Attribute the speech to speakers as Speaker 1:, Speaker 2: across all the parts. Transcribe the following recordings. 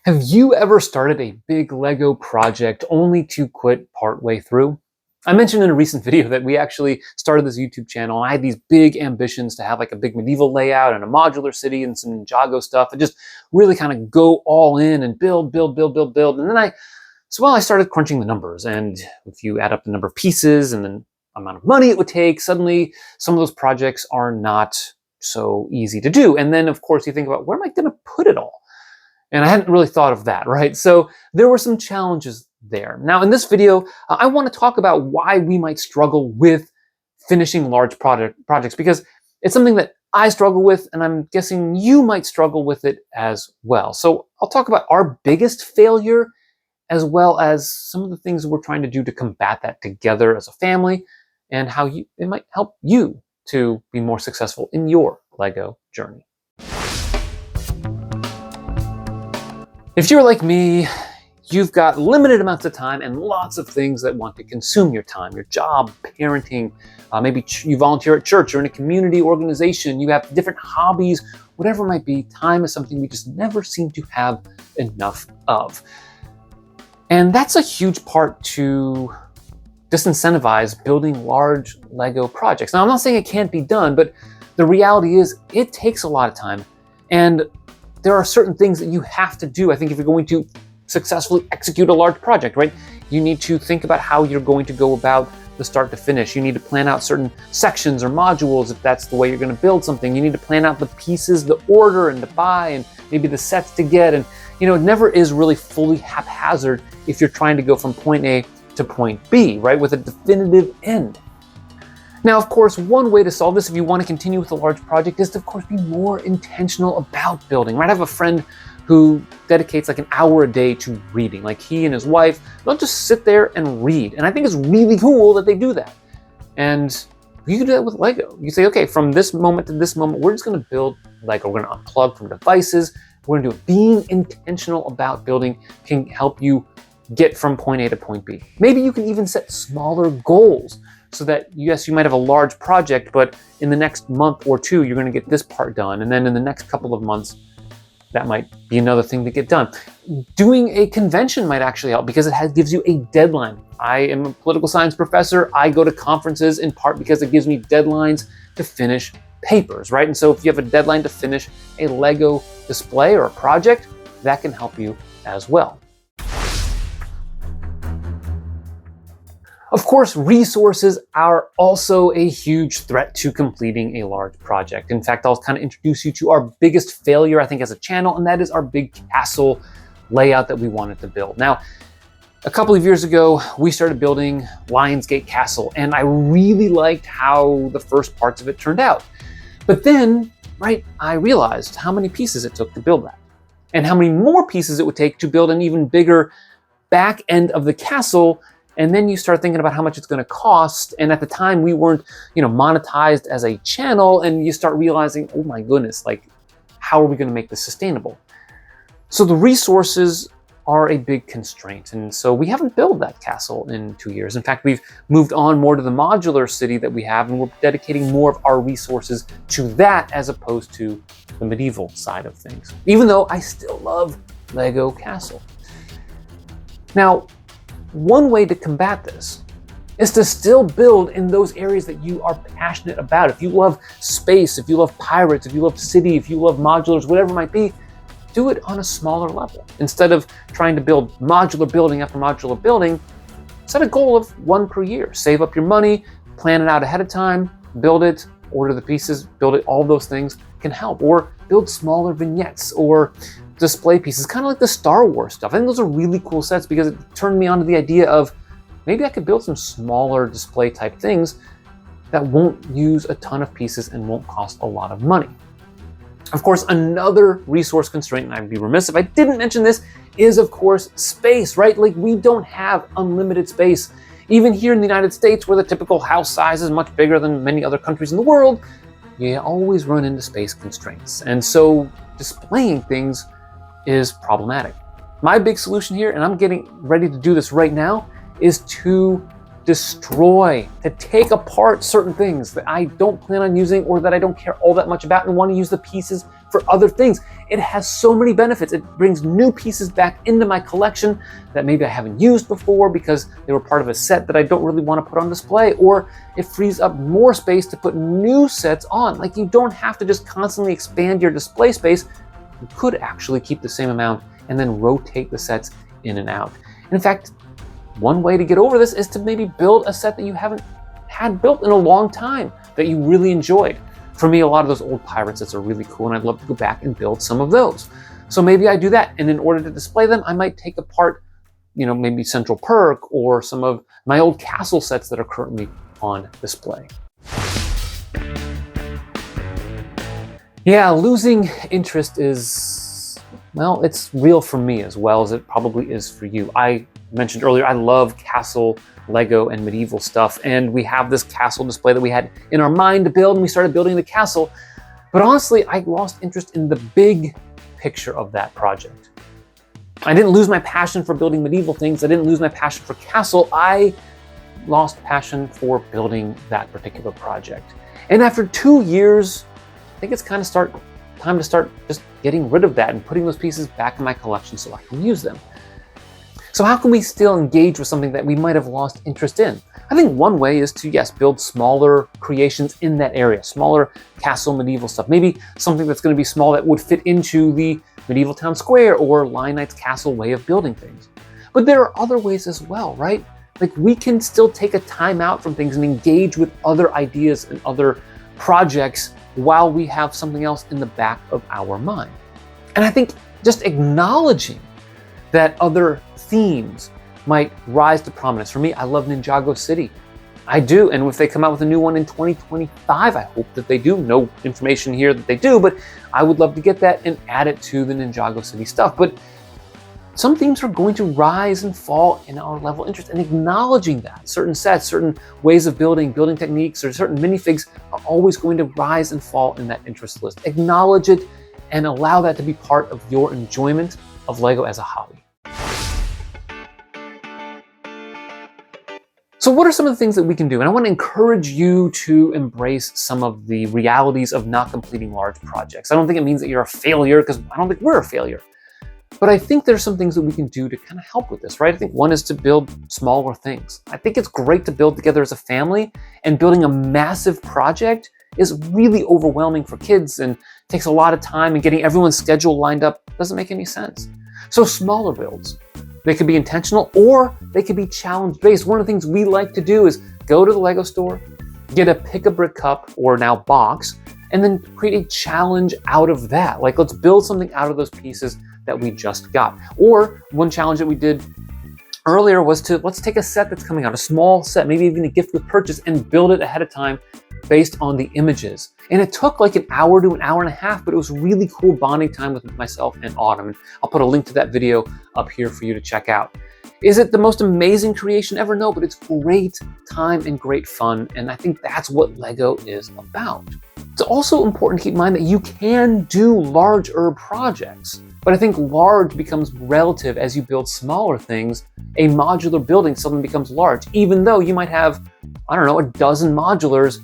Speaker 1: Have you ever started a big Lego project only to quit partway through? I mentioned in a recent video that we actually started this YouTube channel, and I had these big ambitions to have like a big medieval layout and a modular city and some Ninjago stuff and just really kind of go all in and build. And then I started crunching the numbers, and if you add up the number of pieces and the amount of money it would take, suddenly some of those projects are not so easy to do. And then of course you think about, where am I going to put it all? And I hadn't really thought of that, right? So there were some challenges there. Now in this video, I want to talk about why we might struggle with finishing large projects, because it's something that I struggle with, and I'm guessing you might struggle with it as well. So I'll talk about our biggest failure, as well as some of the things we're trying to do to combat that together as a family, and how it might help you to be more successful in your Lego journey. If you're like me, you've got limited amounts of time and lots of things that want to consume your time, your job, parenting, maybe you volunteer at church or in a community organization, you have different hobbies, whatever it might be. Time is something we just never seem to have enough of. And that's a huge part to disincentivize building large Lego projects. Now, I'm not saying it can't be done, but the reality is it takes a lot of time, and there are certain things that you have to do. I think if you're going to successfully execute a large project, right, you need to think about how you're going to go about the start to finish. You need to plan out certain sections or modules if that's the way you're going to build something. You need to plan out the pieces, the order, and to buy, and maybe the sets to get. And it never is really fully haphazard if you're trying to go from point A to point B, right, with a definitive end. Now, of course, one way to solve this, if you want to continue with a large project, is to, of course, be more intentional about building, right? I have a friend who dedicates like an hour a day to reading. Like, he and his wife, they'll just sit there and read. And I think it's really cool that they do that. And you can do that with Lego. You say, okay, from this moment to this moment, we're just going to build Lego. We're going to unplug from devices. We're going to do it. Being intentional about building can help you get from point A to point B. Maybe you can even set smaller goals, so that, yes, you might have a large project, but in the next month or two, you're going to get this part done. And then in the next couple of months, that might be another thing to get done. Doing a convention might actually help, because it gives you a deadline. I am a political science professor. I go to conferences in part because it gives me deadlines to finish papers, right? And so if you have a deadline to finish a Lego display or a project, that can help you as well. Of course, resources are also a huge threat to completing a large project. In fact, I'll kind of introduce you to our biggest failure, I think, as a channel, and that is our big castle layout that we wanted to build. Now, a couple of years ago, we started building Lionsgate Castle, and I really liked how the first parts of it turned out. But then, right, I realized how many pieces it took to build that, and how many more pieces it would take to build an even bigger back end of the castle. And then you start thinking about how much it's going to cost. And at the time, we weren't, monetized as a channel. And you start realizing, oh my goodness, like, how are we going to make this sustainable? So the resources are a big constraint. And so we haven't built that castle in 2 years. In fact, we've moved on more to the modular city that we have, and we're dedicating more of our resources to that as opposed to the medieval side of things, even though I still love Lego Castle. Now, one way to combat this is to still build in those areas that you are passionate about. If you love space, if you love pirates, if you love city, if you love modulars, whatever it might be, do it on a smaller level. Instead of trying to build modular building after modular building, set a goal of one per year. Save up your money, plan it out ahead of time, build it, order the pieces, build it. All those things can help. Or build smaller vignettes or display pieces, kind of like the Star Wars stuff. I think those are really cool sets, because it turned me on to the idea of maybe I could build some smaller display type things that won't use a ton of pieces and won't cost a lot of money. Of course, another resource constraint, and I'd be remiss if I didn't mention this, is of course space, right? Like, we don't have unlimited space. Even here in the United States, where the typical house size is much bigger than many other countries in the world, you always run into space constraints. And so displaying things is problematic. My big solution here, and I'm getting ready to do this right now, is to destroy, to take apart certain things that I don't plan on using or that I don't care all that much about and want to use the pieces for other things. It has so many benefits. It brings new pieces back into my collection that maybe I haven't used before because they were part of a set that I don't really want to put on display, or it frees up more space to put new sets on. Like, you don't have to just constantly expand your display space. You could actually keep the same amount and then rotate the sets in and out. In fact, one way to get over this is to maybe build a set that you haven't had built in a long time that you really enjoyed. For me, a lot of those old pirate sets are really cool, and I'd love to go back and build some of those. So maybe I do that, and in order to display them, I might take apart, maybe Central Perk or some of my old castle sets that are currently on display. Yeah, losing interest is, well, it's real for me as well as it probably is for you. I mentioned earlier, I love castle, Lego, and medieval stuff, and we have this castle display that we had in our mind to build, and we started building the castle. But honestly, I lost interest in the big picture of that project. I didn't lose my passion for building medieval things. I didn't lose my passion for castle. I lost passion for building that particular project. And after 2 years, I think it's kind of time to start just getting rid of that and putting those pieces back in my collection so I can use them. So how can we still engage with something that we might have lost interest in? I think one way is to, yes, build smaller creations in that area, smaller castle medieval stuff. Maybe something that's going to be small that would fit into the medieval town square or Lion Knight's castle way of building things. But there are other ways as well, right? Like, we can still take a time out from things and engage with other ideas and other projects while we have something else in the back of our mind. And I think just acknowledging that other themes might rise to prominence. For me, I love Ninjago City. I do, and if they come out with a new one in 2025, I hope that they do. No information here that they do, but I would love to get that and add it to the Ninjago City stuff. But some themes are going to rise and fall in our level of interest, and acknowledging that certain sets, certain ways of building techniques, or certain minifigs are always going to rise and fall in that interest list. Acknowledge it and allow that to be part of your enjoyment of Lego as a hobby. So what are some of the things that we can do? And I want to encourage you to embrace some of the realities of not completing large projects. I don't think it means that you're a failure, because I don't think we're a failure. But I think there's some things that we can do to kind of help with this, right? I think one is to build smaller things. I think it's great to build together as a family, and building a massive project is really overwhelming for kids and takes a lot of time, and getting everyone's schedule lined up doesn't make any sense. So smaller builds. They could be intentional, or they could be challenge-based. One of the things we like to do is go to the Lego store, get a Pick-a-Brick cup, or now box, and then create a challenge out of that. Like, let's build something out of those pieces that we just got. Or one challenge that we did earlier was let's take a set that's coming out, a small set, maybe even a gift with purchase, and build it ahead of time based on the images. And it took like an hour to an hour and a half, but it was really cool bonding time with myself and Autumn. And I'll put a link to that video up here for you to check out. Is it the most amazing creation ever? No, but it's great time and great fun. And I think that's what Lego is about. It's also important to keep in mind that you can do larger projects. But I think large becomes relative as you build smaller things. A modular building suddenly becomes large. Even though you might have, I don't know, a dozen modulars,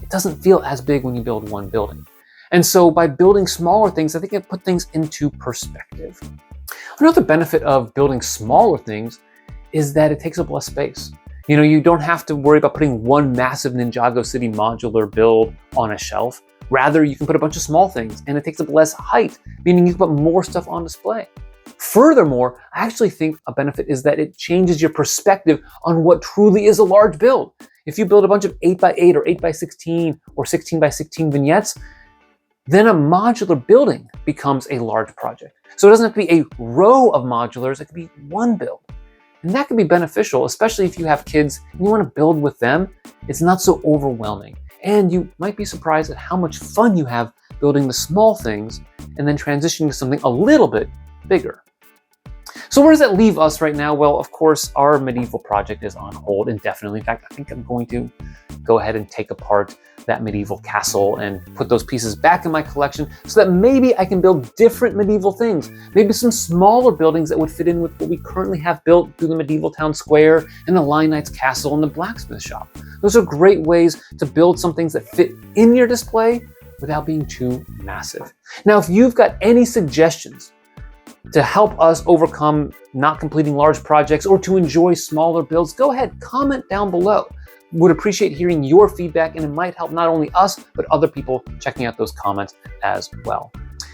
Speaker 1: it doesn't feel as big when you build one building. And so by building smaller things, I think it puts things into perspective. Another benefit of building smaller things is that it takes up less space. You don't have to worry about putting one massive Ninjago City modular build on a shelf. Rather, you can put a bunch of small things, and it takes up less height, meaning you can put more stuff on display. Furthermore, I actually think a benefit is that it changes your perspective on what truly is a large build. If you build a bunch of 8x8 or 8x16 or 16x16 vignettes, then a modular building becomes a large project. So it doesn't have to be a row of modulars, it could be one build. And that can be beneficial, especially if you have kids and you want to build with them. It's not so overwhelming. And you might be surprised at how much fun you have building the small things and then transitioning to something a little bit bigger. So where does that leave us right now? Well, of course, our medieval project is on hold indefinitely. In fact, I think I'm going to go ahead and take apart that medieval castle and put those pieces back in my collection so that maybe I can build different medieval things. Maybe some smaller buildings that would fit in with what we currently have built through the medieval town square and the Lion Knight's castle and the blacksmith shop. Those are great ways to build some things that fit in your display without being too massive. Now, if you've got any suggestions to help us overcome not completing large projects or to enjoy smaller builds, go ahead, comment down below. Would appreciate hearing your feedback, and it might help not only us, but other people checking out those comments as well.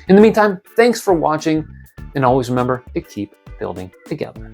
Speaker 1: In the meantime, thanks for watching, and always remember to keep building together.